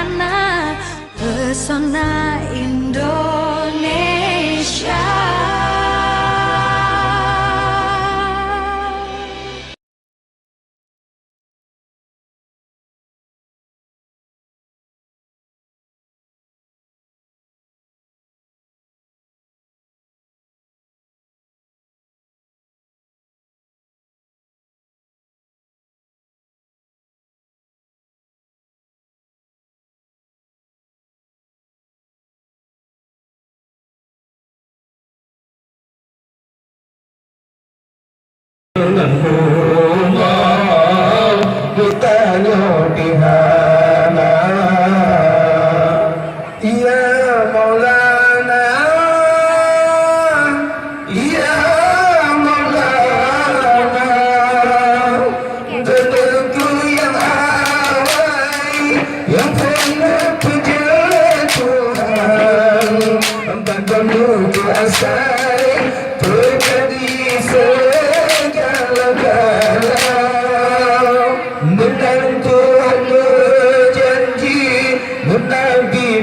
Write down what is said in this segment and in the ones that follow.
mana pesona Indonesia.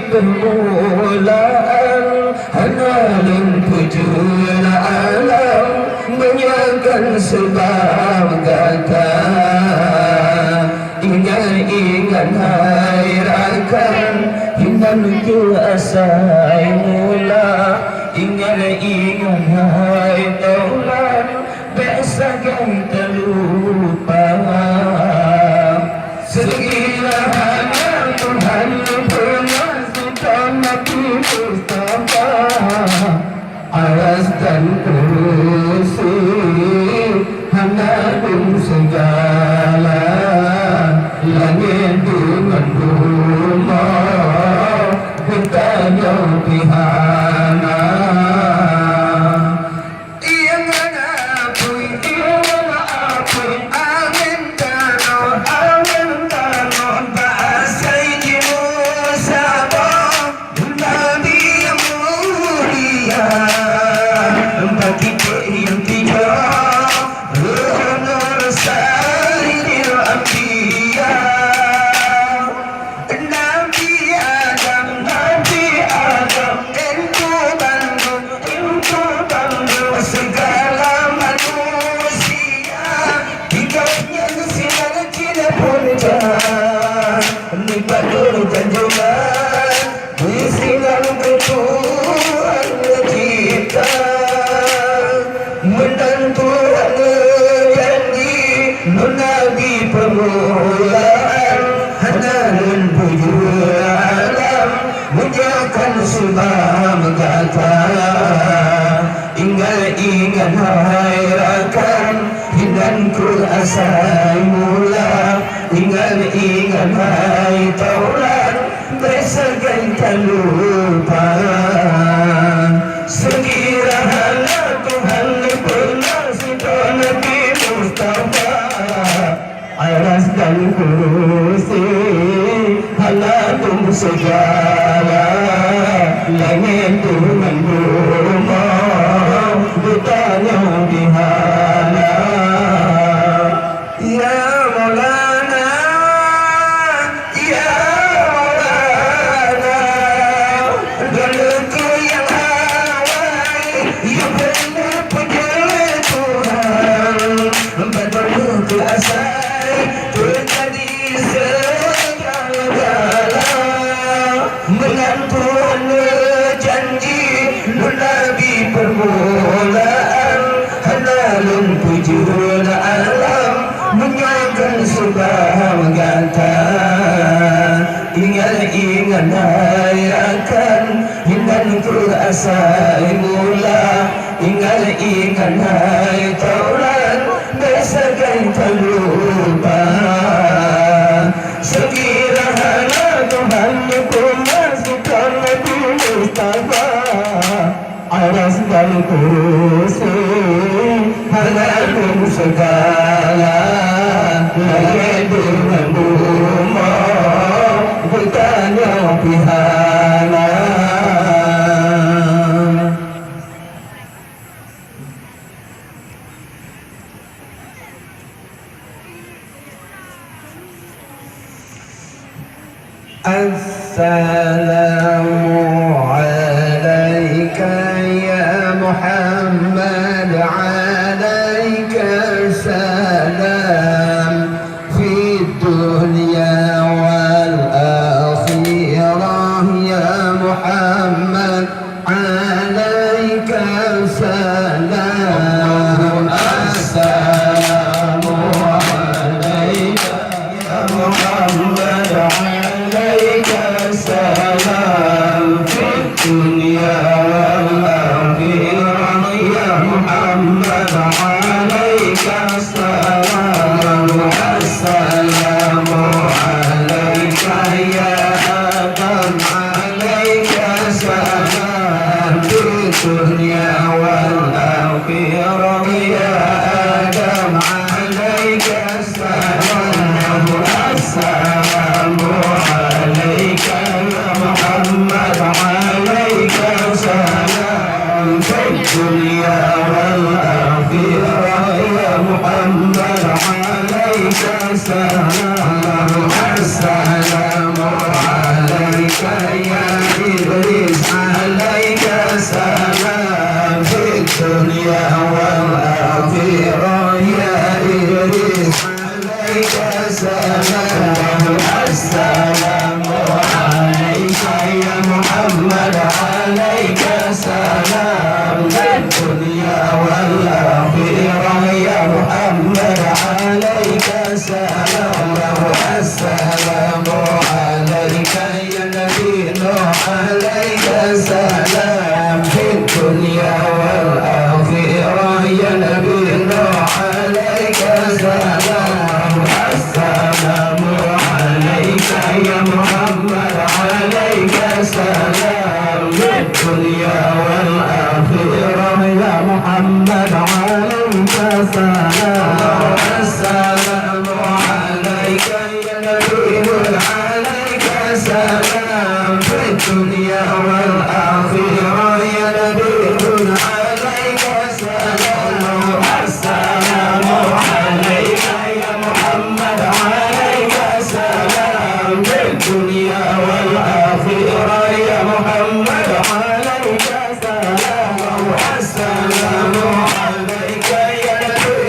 Permulaan halalan pujul alam menyakan sebab kata ingat hai rakan hinan ku asai mula ingat hai taulan besakan terlupa sekiranya Tuhan Nabi Mustafa aras dan kursi hanadun segala langit dengan rumah kita jauh pihana permulaan hanalan bujur alam menjakan sebab kata ingat hai rakan hinan ku asai mula ingat hai taulan besakan terlupa sekiranya Tuhan pernah sudah Nabi Mustafa aras dan kursi halatung segala langit dengan rumah bertanya dihana ya Maulana ya Maulana dalaku yang hawai yang benar pujian Tuhan berdoa ke asal terjadi segala mengantuk janji Nabi permulaan halalun pujul alam menyakan sebab kata ingat hai akan hinan ku asai mula ingat hai taulan besakan terlupa sekiranya Tuhan memasukkan Nabi Mustafa aras dan kursi halatung segala langit dengan rumah bertanya pihana السلام عليك يا محمد عليك السلام في الدنيا والآخرة يا محمد عليك السلام السلام عليك يا محمد عليك السلام في الدنيا والآخرة يا محمد عليك السلام السلام عليك يا آدم عليك السلام في الدنيا والآخرة يا آدم عليك السلام السلام عليك يا محمد عليك السلام في الدنيا والآخرة يا محمد عليك السلام السلام عليك يا إدريس عليك السلام في الدنيا والآخرة يا إدريس عليك السلام السلام عليك يا محمد عليك السلام في الدنيا والآخرة يا محمد عليك السلام السلام عليك يا نبي نوح عليك السلام في الدنيا والآخرة يا نبي نوح عليك السلام السلام عليك يا محمد عليك السلام في الدنيا والآخرة يا محمد عليك السلام السلام عليك يا نبي عليك السلام في الدنيا والآخرة يا نبي عليك السلام السلام عليك يا محمد عليك السلام في الدنيا والآخرة يا محمد عليك السلام السلام عليك يا نبي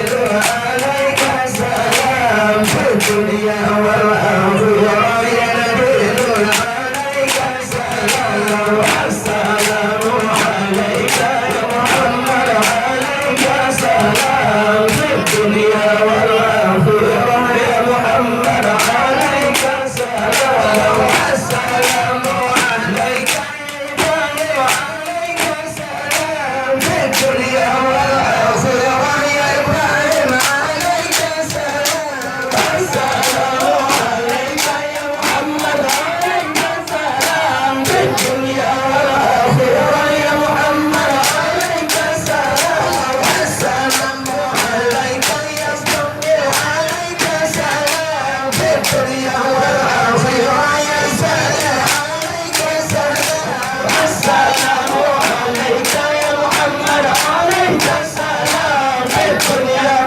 عليك السلام في الدنيا والآخرة يا نبي عليك السلام السلام عليك يا محمد عليك السلام في الدنيا والآخرة يا محمد عليك السلام السلام عليك عليك السلام في الدنيا والآخرة يا إبراهيم عليك السلام السلام عليك يا محمد عليك السلام في الدنيا والآخرة يا محمد عليك السلام السلام عليك يا صديقي عليك السلام في الدنيا والآخرة يا سلام عليك السلام السلام عليك يا محمد عليك السلام في الدنيا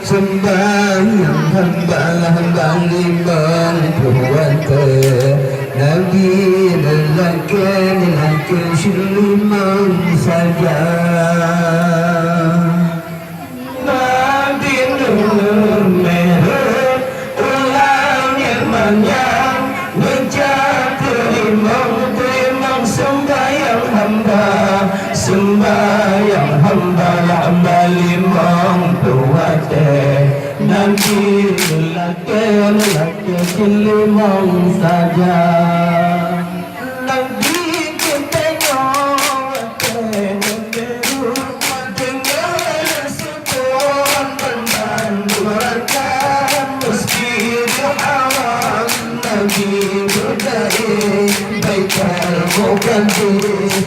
sembahyang hamba liman kuwate Nabi lelaki silimang saja Nabi nur merah ulang yang manyang menjatuh imam sembahyang hamba amal imam kuwate Nabi lelaki silimang saja Nabi kita Nabi berdaya baik al-Muqaddir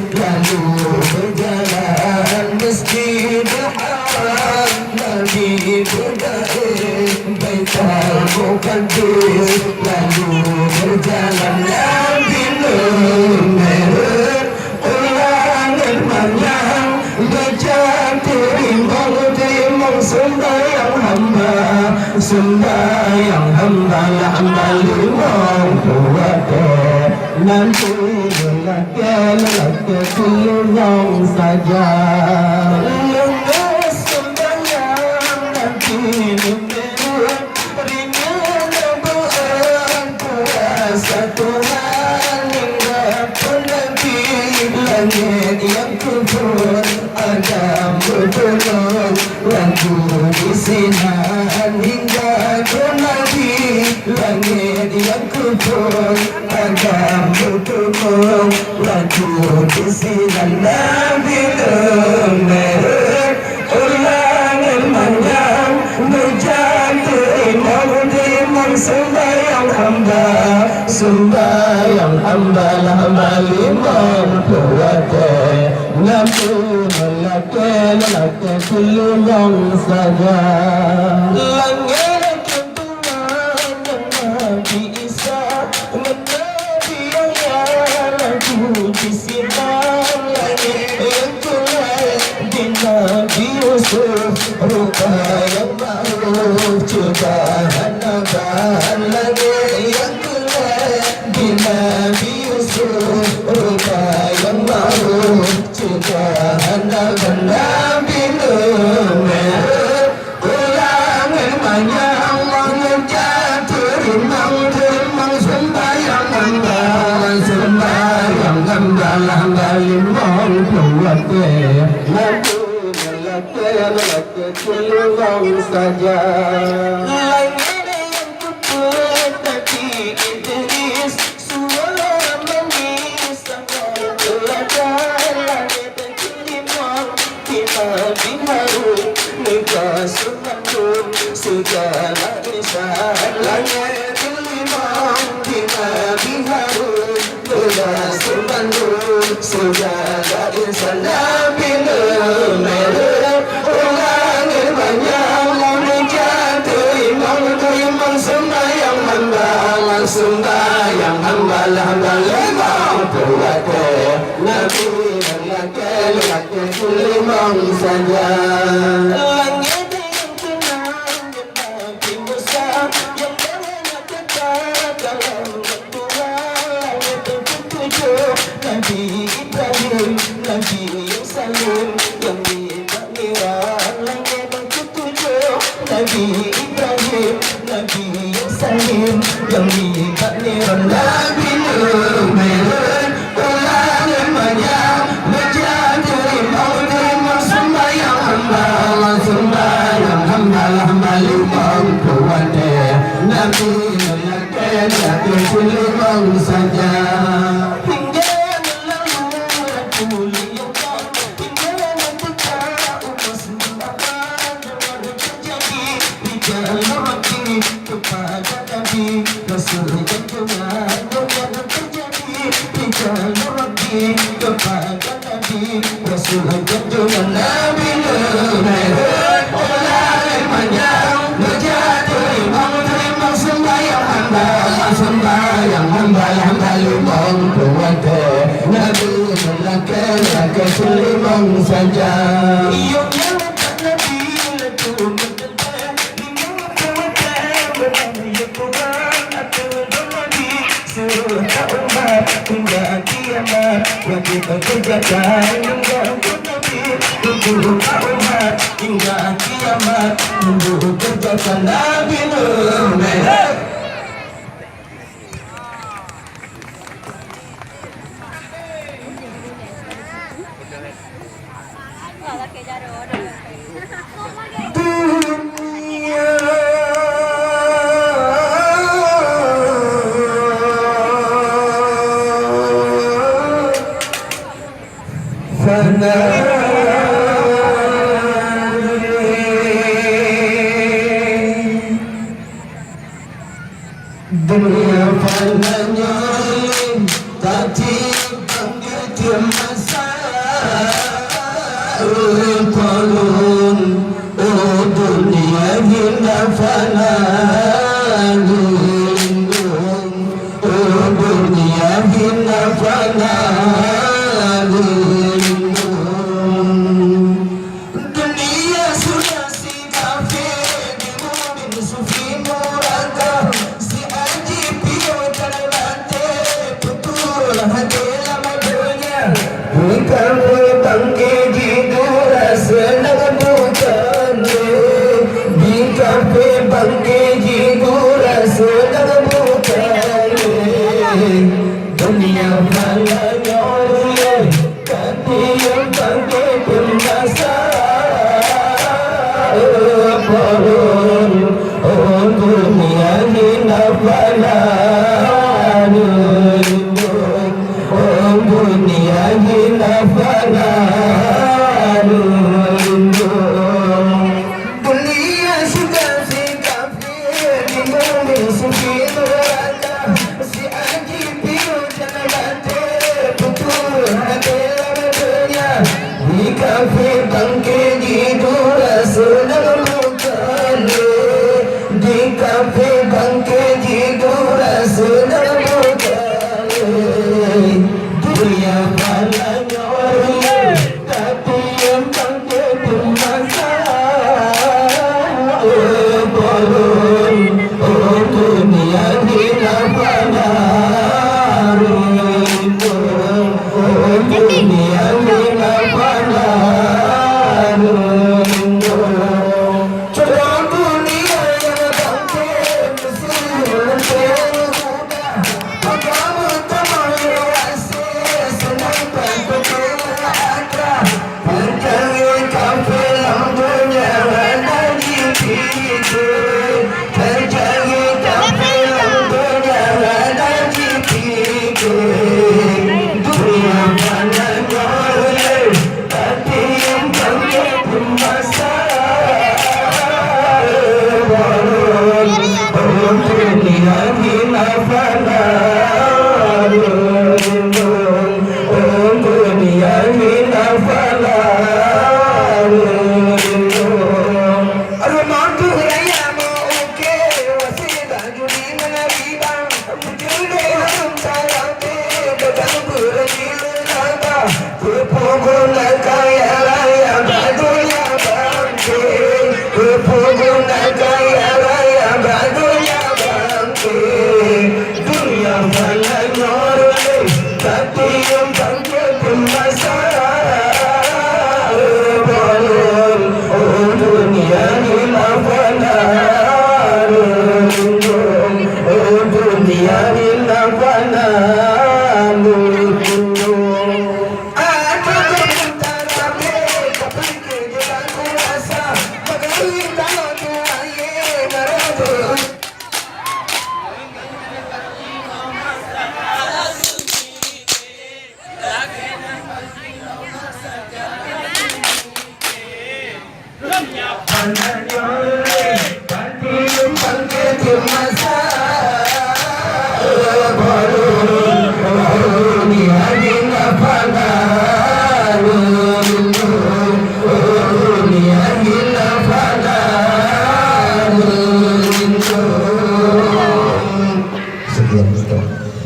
sembahyang hamba limang kuwate nanti lelaki kulung saja lepas sembahyang nanti lumut ringan doa puasa Tuhan hingga pun nanti langit yang kubur ada bertolong lagu di sinar hingga pun nanti langit yang kubur ada bertolong lagu di sinar Nabi Umar ulangan manjang berjatuh imam sembahyang hamba limam kuwate Nabi lelaki kulung saja langit Tuhan Nabi Isa Nabi yang lagu di sinar langit yang Tuhan di Nabi Yusuf rupa yang ma'ruf cobaan abad langit yang Tuhan di Nabi Yusuf rupa yang ma'ruf cobaan abad Nabi Umar ulangan banyak menjatuh rimang sembahyang hamba limang kuwate Nabi lelaki kulung saja langit yang kubur Nabi Idris suara mengisah teladan langit limang Nabi Harun nikah sumandun segala isyarat langit limang Nabi Harun nikah sumandun segala isyarat Nabi Umar ulangan banyak menjatuh imam sembahyang hamba limang kuwate Nabi lelaki limang saja langit yang tenang Nabi Musa yang banyak dekat dalam Tuhan langit yang ketujuh Nabi Ibrahim Nabi yang salim yang dibakniran langit yang ketujuh Nabi Ibrahim Nabi yang salim yang dibakniran Nabi Umar ulangan banyak menjatuh imam sembahyang hamba limang kuwate Nabi lelaki limang saja hingga melalu Rasul yang hingga membuka umas akan terjadi di jalan Rabbi kepada Nabi Rasul yang Tuhan yang terjadi di jalan Rabbi kepada Nabi Rasul yang Tuhan Nabi Umar ulangan banyak berjatuh imam sembahyang hamba limang kuwate Nabi lelaki limang saja yang tak Nabi laku mendekat limang kuwate benar ya Tuhan atau Nabi suruh umat hingga kiamat yang kita kerjakan hingga Nabi untuk umat hingga kiamat untuk kerjakan Nabi Umar dunia fananya tadi begitu masa kolon oh dunia hina fana oh dunia hina fana dunia sudah si kafir di mumin sufi Kafe bangke di dura senang bukan di kafe bangke di dura senang bukan dunia fana nyoye tapi yang bangke pemasa oh dunia hina fana dunia hina fana dunia sudah si kafir di bumi suci neraka si aji piu jangan mati putus hati dunia di kafir bangke di dura senang bukan di kafir bangke di dura senang bukan dunia fana nyoye tapi yang bangke pemasa oh dunia hina fana oh dunia hina fana coba dunia yang bangke mesti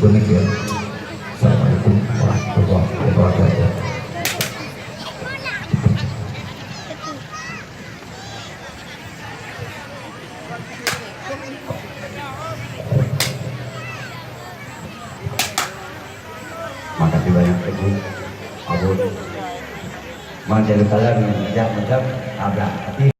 demikian. Assalamualaikum warahmatullahi wabarakatuh. Makasih banyak Ibu Abun. Manjil kalian yang ngajak macam abrak.